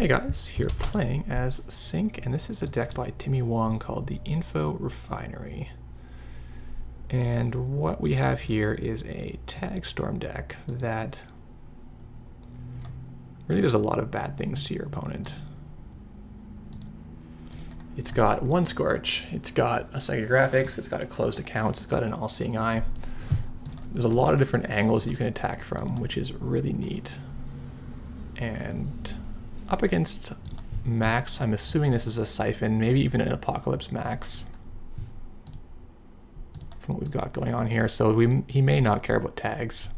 Hey guys, here playing as Sync, and this is a deck by Timmy Wong called the Refinery. And what we have here is a tag storm deck that really does a lot of bad things to your opponent. It's got one Scorch, it's got a Psychographics, it's got a closed accounts, it's got an all-seeing eye. There's a lot of different angles that you can attack from, which is really neat. And up against Max, I'm assuming this is a Siphon, maybe even an Apocalypse Max from what we've got going on here. So he may not care about tags.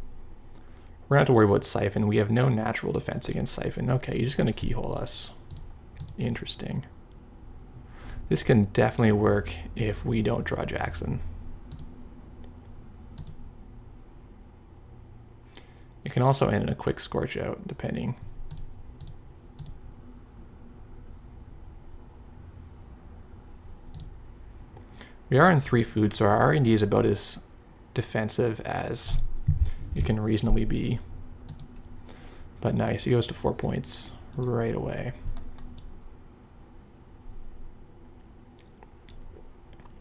We're gonna have to worry about Siphon. We have no natural defense against Siphon. Okay, you're just gonna keyhole us. Interesting. This can definitely work if we don't draw Jackson. It can also end in a quick Scorch out, depending. We are in 3 food, so our R&D is about as defensive as it can reasonably be. But nice, he goes to 4 points right away.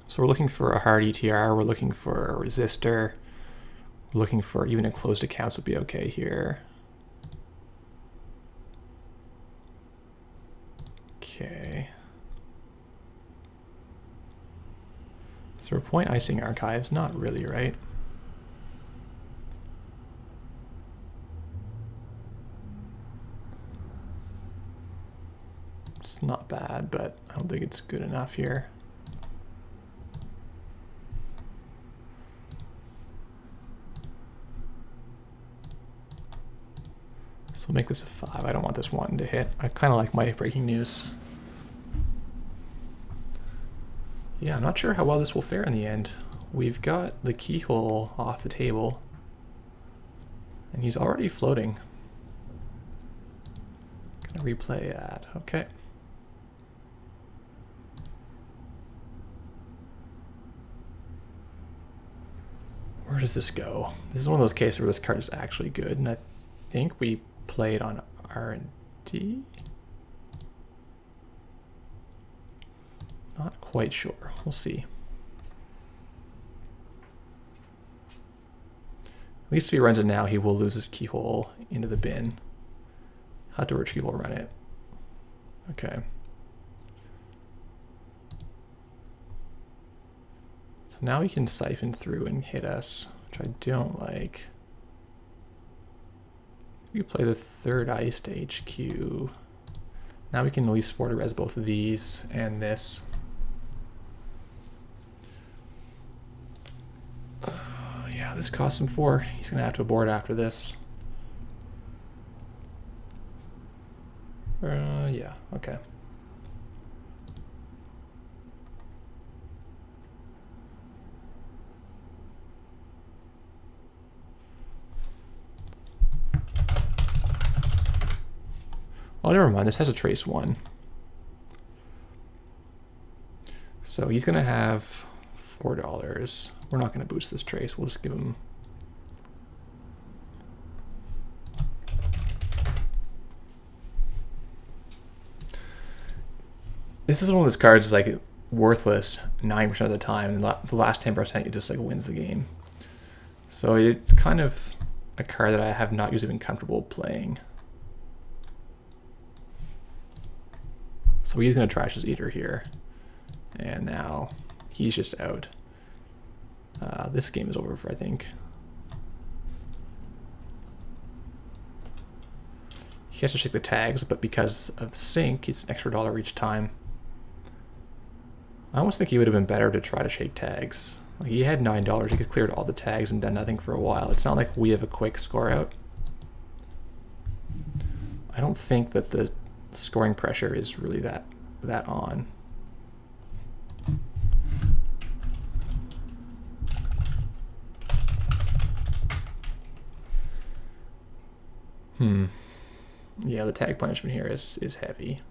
So we're looking for a hard ETR, we're looking for a resistor, we're looking for even a closed accounts would be okay here. Okay. So we're point icing archives, not really, right? It's not bad, but I don't think it's good enough here. So we'll make this a 5. I don't want this 1 to hit. I kind of like my breaking news. Yeah, I'm not sure how well this will fare in the end. We've got the keyhole off the table, and he's already floating. Gonna replay that, okay. Where does this go? This is one of those cases where this card is actually good, and I think we play it on R&D? Not quite sure. We'll see. At least if he runs it now, he will lose his keyhole into the bin. How to retrieval run it? Okay. So now he can siphon through and hit us, which I don't like. We play the 3rd ice to HQ. Now we can at least 4 to res both of these and this. Yeah, this costs him 4. He's gonna have to abort after this. Yeah, okay. Oh, never mind. This has a trace 1. So he's gonna have $4. We're not going to boost this trace. We'll just give him. This is one of those cards that's like worthless 9% of the time, and the last 10% it just like wins the game. So it's kind of a card that I have not usually been comfortable playing. So he's going to trash his eater here, and now he's just out. This game is over for, I think. He has to check the tags, but because of sync, it's an extra $1 each time. I almost think he would have been better to try to shake tags. Like, he had $9. He could have cleared all the tags and done nothing for a while. It's not like we have a quick score out. I don't think that the scoring pressure is really that on. Yeah, the tag punishment here is heavy.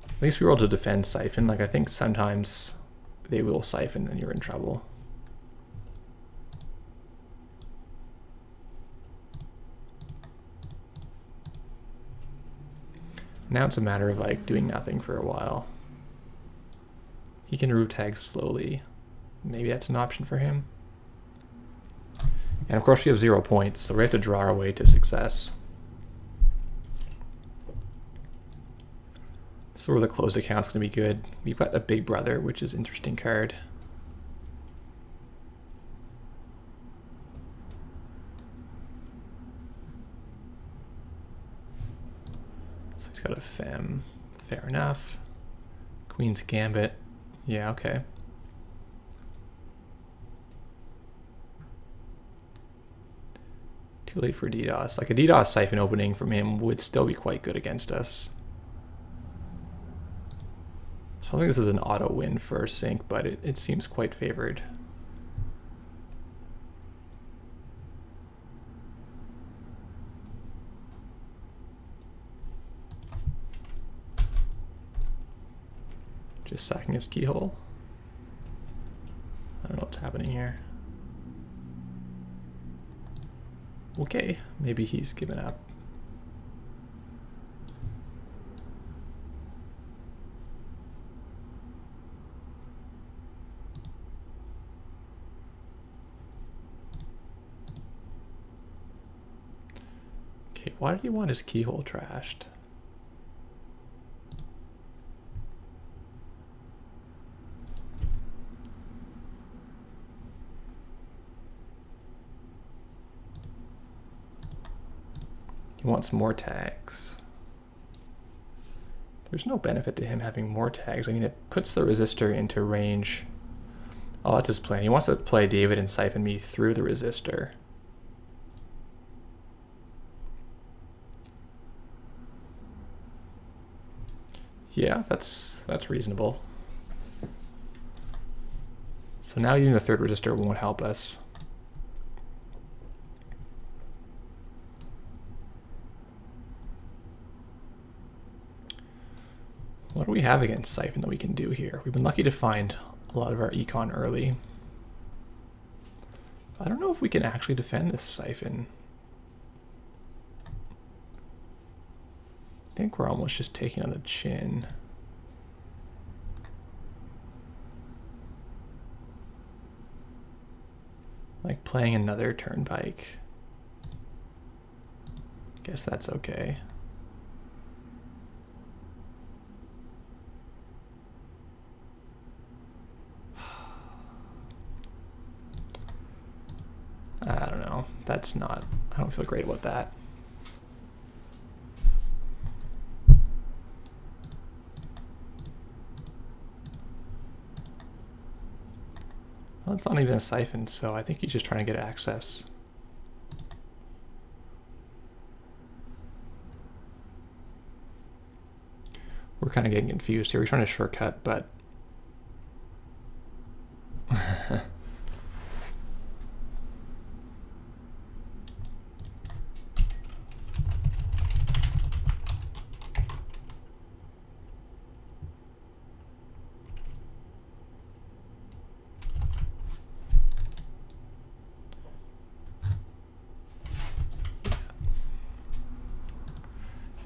At least we were able to defend Siphon. Like, I think sometimes they will Siphon and you're in trouble. Now it's a matter of like doing nothing for a while. He can remove tags slowly. Maybe that's an option for him. And of course we have 0 points, so we have to draw our way to success. So where the closed account's gonna be good. We've got a Big Brother, which is an interesting card. So he's got a Femme. Fair enough. Queen's Gambit. Yeah, okay. Too late for DDoS. Like a DDoS Siphon opening from him would still be quite good against us. So I think this is an auto win for sync, but it seems quite favored. Just sacking his keyhole. I don't know what's happening here. Okay, maybe he's given up. Okay, why did he want his keyhole trashed? He wants more tags. There's no benefit to him having more tags. I mean, it puts the resistor into range. Oh, that's his plan. He wants to play David and siphon me through the resistor. Yeah, that's reasonable. So now even the third resistor won't help us. What do we have against Siphon that we can do here? We've been lucky to find a lot of our econ early. I don't know if we can actually defend this Siphon. I think we're almost just taking on the chin. Like playing another turnpike. Guess that's okay. I don't know. That's not, I don't feel great about that. Well, it's not even a siphon, so I think he's just trying to get access. We're kind of getting confused here. We're trying to shortcut, but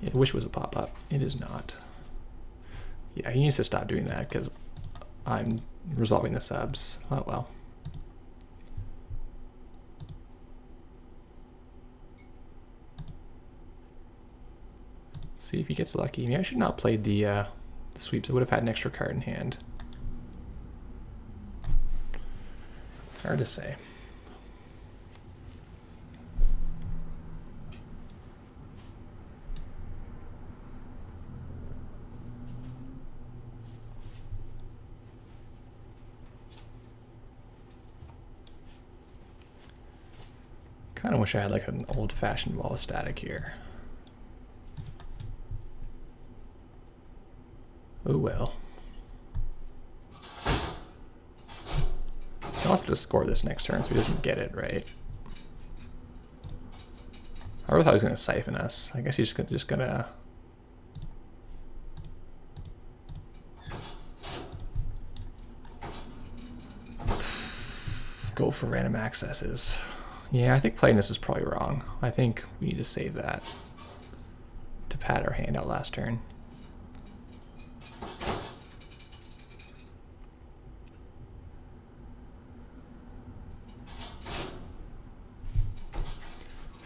I wish it was a pop-up. It is not. Yeah, he needs to stop doing that because I'm resolving the subs. Oh well. Let's see if he gets lucky. Maybe I should not have played the sweeps. I would have had an extra card in hand. Hard to say. Kind of wish I had like an old-fashioned wall of static here. Oh well. I'll have to score this next turn so he doesn't get it, right? I really thought he was going to siphon us. I guess he's just gonna go for random accesses. Yeah, I think playing this is probably wrong. I think we need to save that to pad our hand out last turn.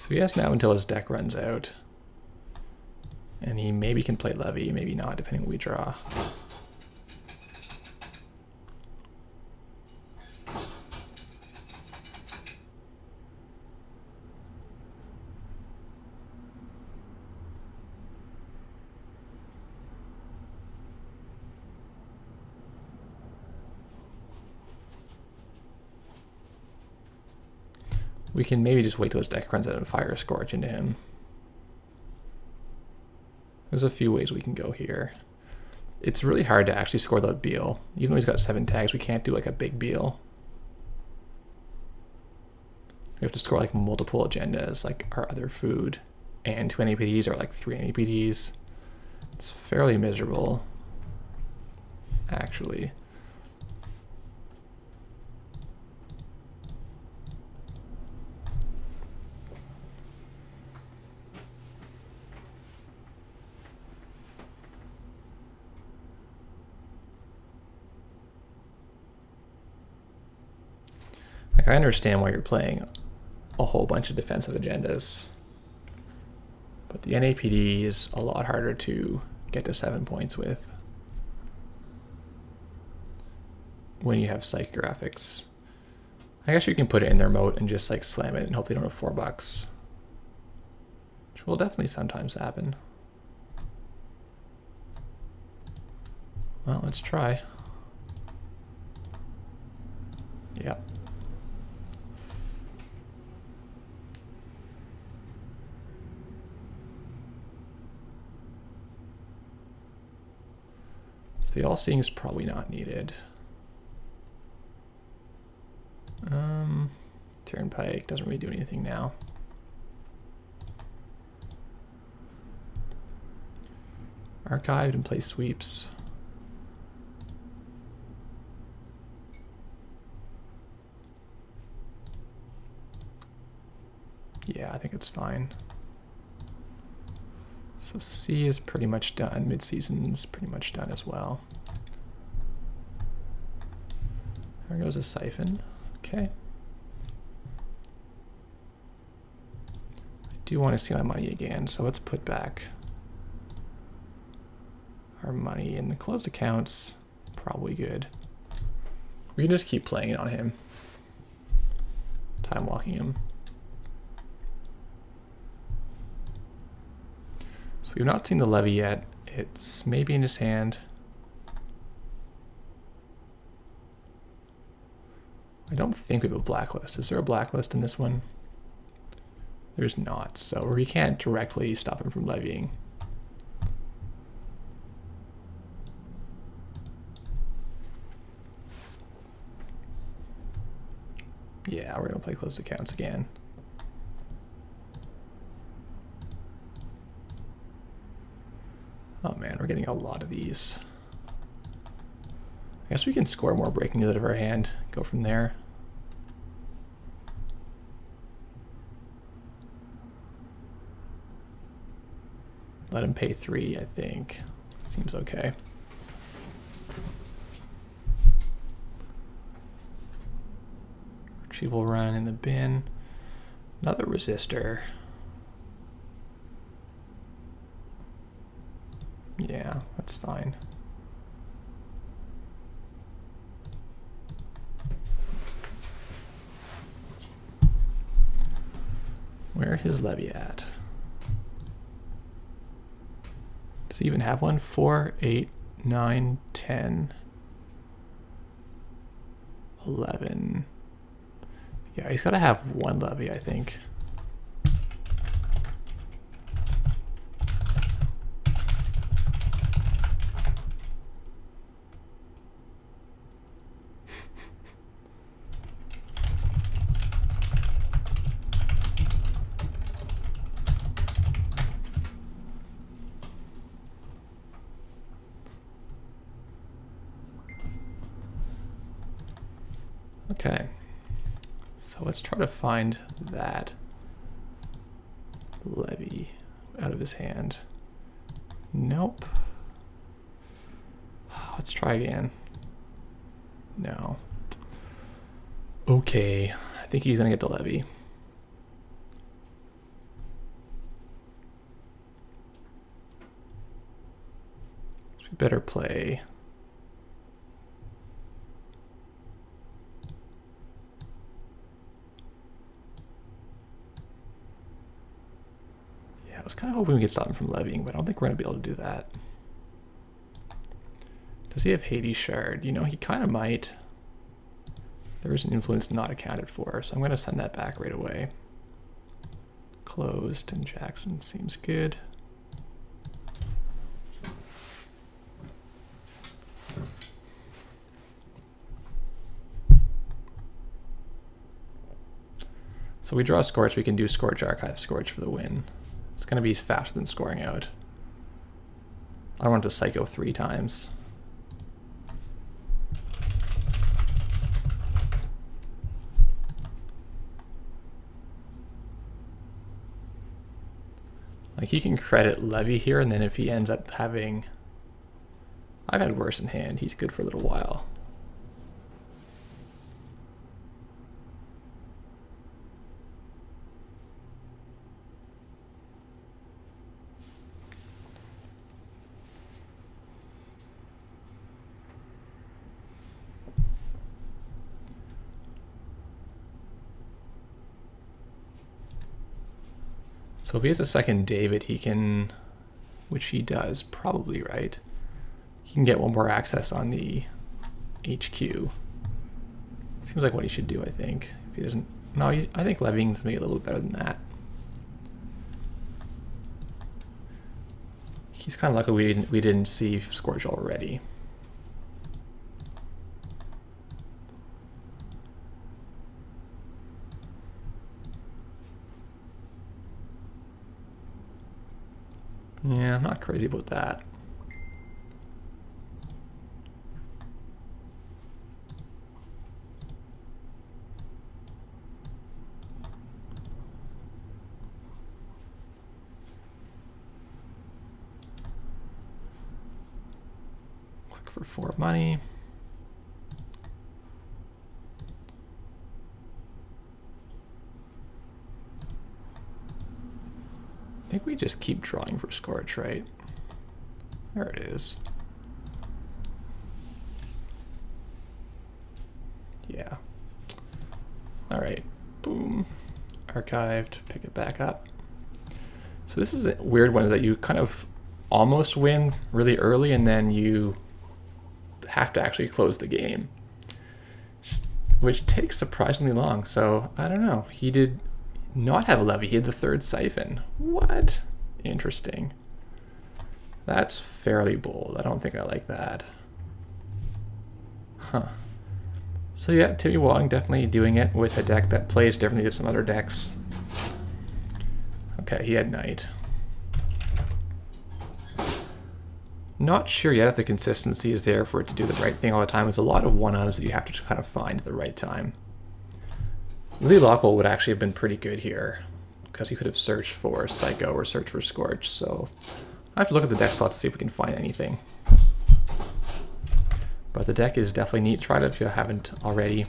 So he has now until his deck runs out. And he maybe can play Levy, maybe not, depending on what we draw. We can maybe just wait till his deck runs out and fire a Scorch into him. There's a few ways we can go here. It's really hard to actually score the Beal. Even though he's got 7 tags, we can't do like a big Beal. We have to score like multiple agendas, like our other food, and 2 NAPDs or like 3 NAPDs. It's fairly miserable, actually. Like, I understand why you're playing a whole bunch of defensive agendas, but the NAPD is a lot harder to get to 7 points with when you have psychographics. I guess you can put it in their moat and just like slam it and hope they don't have $4, which will definitely sometimes happen. Well, let's try. Yep. The all-seeing is probably not needed. Turnpike doesn't really do anything now. Archived and play sweeps. Yeah, I think it's fine. So C is pretty much done. Mid-season's pretty much done as well. There goes a Siphon. Okay. I do want to see my money again, so let's put back our money in the closed accounts. Probably good. We can just keep playing it on him. Time walking him. So we've not seen the Levy yet. It's maybe in his hand. I don't think we have a blacklist. Is there a blacklist in this one? There's not, so we can't directly stop him from levying. Yeah, we're gonna play closed accounts again. Oh man, we're getting a lot of these. I guess we can score more breaking out of our hand, go from there. Let him pay 3, I think. Seems okay. Retrieval run in the bin. Another resistor. Yeah, that's fine. Where is Levy at? Does he even have one? 4, 8, 9, 10, 11. Yeah, he's got to have one Levy, I think. Okay, so let's try to find that Levy out of his hand. Nope. Let's try again. No. Okay, I think he's gonna get the Levy. We better play. Yeah, I was kind of hoping we could stop him from levying, but I don't think we're going to be able to do that. Does he have Hades Shard? You know, he kind of might. There is an influence not accounted for, so I'm going to send that back right away. Closed, and Jackson seems good. So we draw Scorch, we can do Scorch, Archive, Scorch for the win. It's going to be faster than scoring out. I want to Psycho 3 times. Like, he can credit Levy here, and then if he ends up having... I've had worse in hand, he's good for a little while. So if he has a second David, he can, which he does, probably, right? He can get one more access on the HQ. Seems like what he should do, I think. If he doesn't, no, I think levying's maybe a little bit better than that. He's kind of lucky we didn't see Scorch already. Yeah, I'm not crazy about that. Click for 4 money. I think we just keep drawing for Scorch, right? There it is. Yeah. All right, boom. Archived, pick it back up. So this is a weird one that you kind of almost win really early and then you have to actually close the game, which takes surprisingly long. So I don't know, he did not have a levy, he had the 3rd Siphon. What? Interesting. That's fairly bold. I don't think I like that. Huh. So yeah, Timmy Wong definitely doing it with a deck that plays differently than some other decks. Okay, he had Knight. Not sure yet if the consistency is there for it to do the right thing all the time. There's a lot of one-ofs that you have to kind of find at the right time. Lee Lockwell would actually have been pretty good here because he could have searched for Psycho or searched for Scorch. So I have to look at the deck slots to see if we can find anything. But the deck is definitely neat. Try it if you haven't already.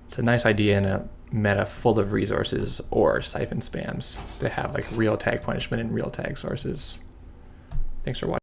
It's a nice idea in a meta full of resources or Siphon spams to have like real tag punishment and real tag sources. Thanks for watching.